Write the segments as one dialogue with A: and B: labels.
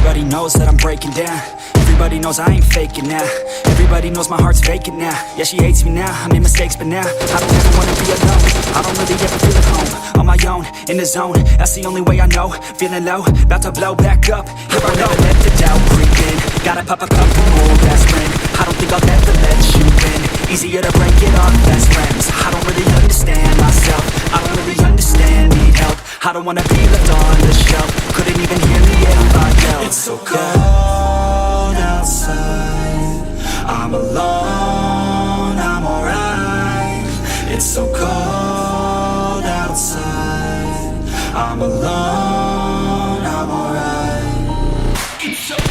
A: Everybody knows that I'm breaking down. Everybody knows I ain't faking now. Everybody knows my heart's vacant now. Yeah, she hates me now, I made mistakes but now I don't ever wanna be alone. I don't really ever feel at home. On my own, in the zone, that's the only way I know. Feeling low, about to blow back up. Here I go, let the doubt creep in. Gotta pop a couple more aspirin. I don't think I'll ever let you in. Easier to break it off best friends. I don't really understand myself. I don't really understand, need help. I don't wanna be left on the shelf. Couldn't even hear me if I yelled. It's so cold outside, I'm alone, I'm alright. It's so cold outside, I'm alone, I'm alright. It's so cold.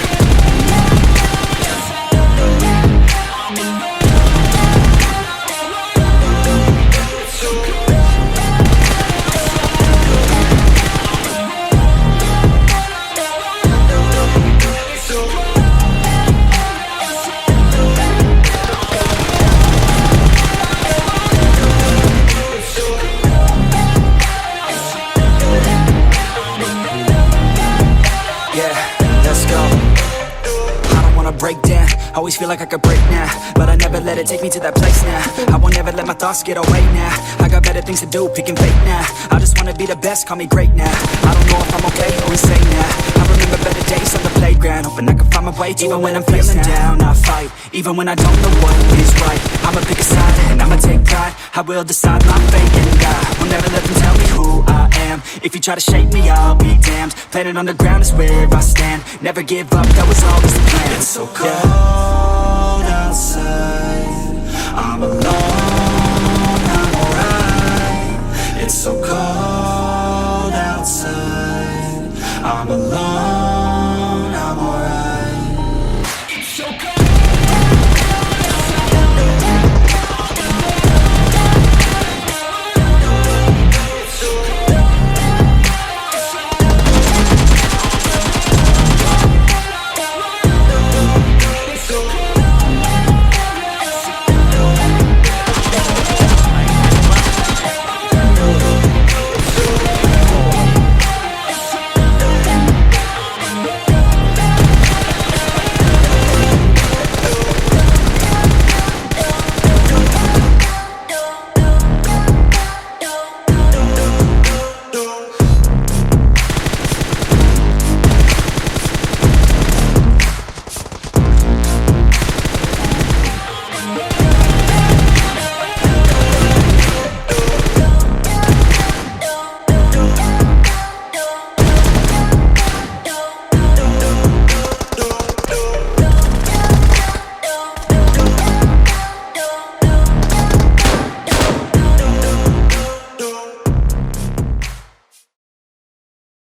A: Break down, always feel like I could break now, but I never let it take me to that place now. I won't ever let my thoughts get away now. I got better things to do, picking fate now. I just wanna be the best, call me great now. I don't know if I'm okay or insane now. I remember better days on the playground, hoping I can find my way even when I'm feeling down. I fight, even when I don't know what is right. I'ma pick a side, and I'ma take pride. I will decide my fate, and God will never let them tell me who I am. If you try to shape me, I'll be damned. Planet on the ground is where I stand. Never give up, that was always the plan. It's so cold outside, I'm alone, I'm alright. It's so cold outside, I'm alone.